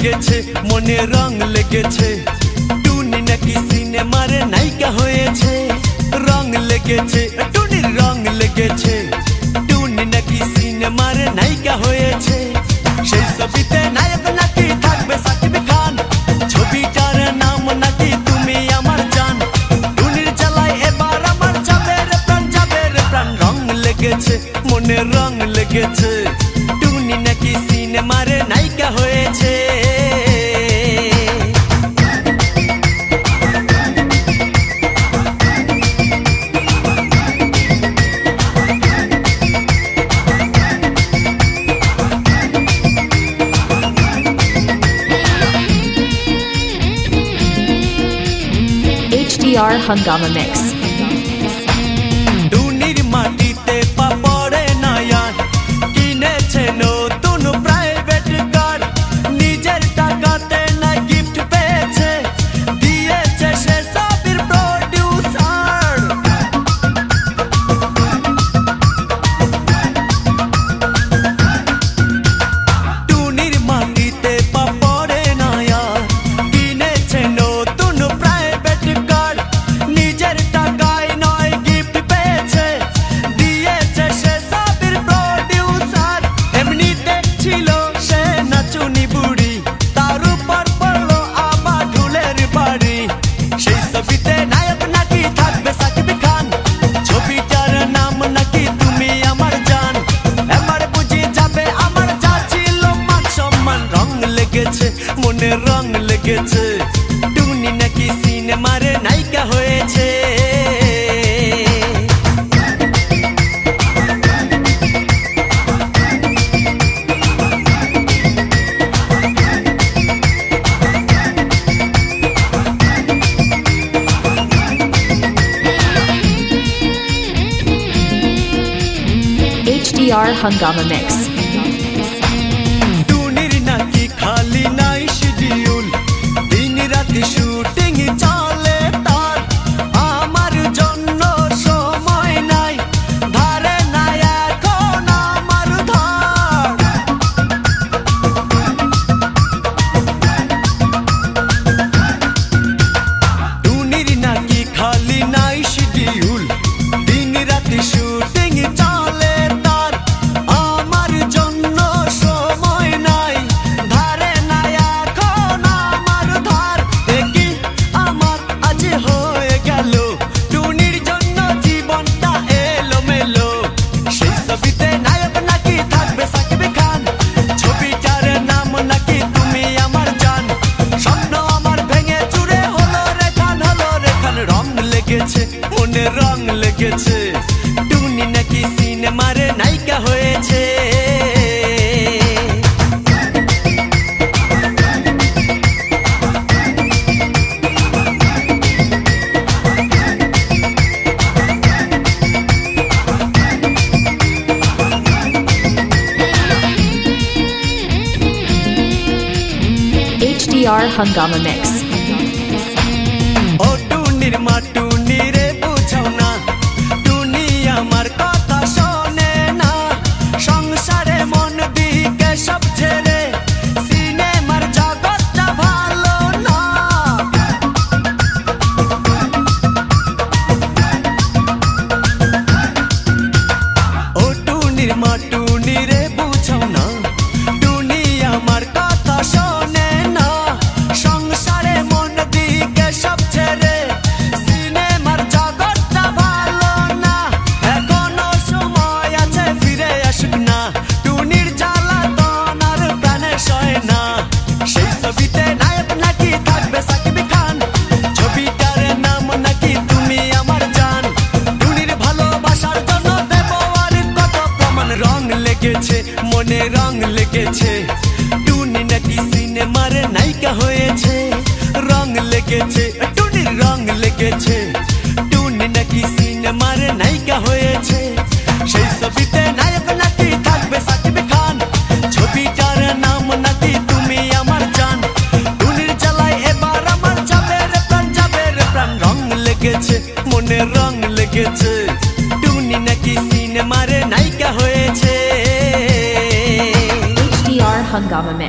লেগেছে মনে রং লেগেছে টুনি নাকি সিনেমার নায়িকা হয়েছে রং লেগেছে টুনির রং লেগেছে টুনি নাকি সিনেমার নায়িকা হয়েছে সেই ছবিতে নায়ক নাকি থাকবে সাকিব খান ছবিটার নাম নাকি তুমি আমার জান টুনির জ্বালায় এবার আমার যাবে রে প্রাণ রং লেগেছে মনে রং লেগেছে টুনি নাকি সিনেমার নায়িকা হয়েছে HDR Hungama Mix. টুনির মাটিতে পা পড়ে না আর কিনেছে নতুন প্রাইভেট কার নিজের টাকাতে না গিফট পেয়েছে দিয়েছে সে সাবির প্রোডিউসার টুনির মাটিতে পা পড়ে না আর কিনেছে নতুন প্রাইভেট কার নিজের টাকায় নয় গিফট পেয়েছে দিয়েছে সে সাবির প্রোডিউসার এমনিতে ছিল সে নাচুনি বুড়ি তার উপর পড়লো আবার ঢুলের বাড়ি সেই ছবিতে নায়ক নাকি থাকবে সাকিব খান ছবিটার নাম নাকি তুমি আমার জান এবার বুঝে যাবে আমার যা ছিল মান সম্মান রং লেগেছে মনে রং লেগেছে টুনি নাকি সিনেমার নায়িকা হয়েছে HDR Hungama Mix. টুনির নাকি খালি নাই শিডিউল দিন রাতে শুটিং চলে তার আমার জন্য সময় নাই ধারে নাই এখন আমার ধার টুনির নাকি খালি নাই শিডিউল দিন রাতে শুটিং চলে তার আমার জন্য সময় নাই ধারে নাই এখন আমার ধার দেখি আমার আজ হয়ে গেল টুনির জন্য জীবনটা এলোমেলো সেই ছবিতে নায়ক নাকি থাকবে সাকিব খান ছবিটার নাম নাকি তুমি আমার জান স্বপ্ন আমার ভেঙে চুরে হলো রে খান রং লেগেছে মনে রং লেগেছে টুনি নাকি সিনেমার নায়িকা হয়েছে HDR Hungama Mix. ও টুনির মা টুনি রে বুঝাও না টুনি আমার কথা শোনে না সংসারে মন দিকে সব ছেড়ে সিনেমার জগৎটা ভালো না ও টুনির মা টুনি রে বুঝাও না টুনি আমার কথা শোনে না সংসারে মন দিকে সব ছেড়ে সিনেমার জগৎটা ভালো না এখনো সময় আছে ফিরে আসুক না টুনির জ্বালাতন আর প্রাণে সয় না সেই ছবিতে নায়ক নাকি থাকবে সাকিব খান ছবিটার নাম নাকি তুমি আমার জান টুনির ভালোবাসার জন্য দেব আর কত প্রমাণ রং লেগেছে মনে রং লেগেছে টুনি নাকি সিনেমার নায়িকা হয়েছে রং লেগেছে টুনির রং লেগেছে টুনি নাকি সিনেমার নায়িকা হয়েছে সেই ছবিতে নায়ক নাকি থাকবে সাকিব খান ছবিটার নাম নাকি তুমি আমার জান টুনির জ্বালায় এবার আমার যাবে রে প্রাণ রং লেগেছে মনে রং লেগেছে টুনি নাকি সিনেমার নায়িকা হয়েছে HDR Hungama Mix.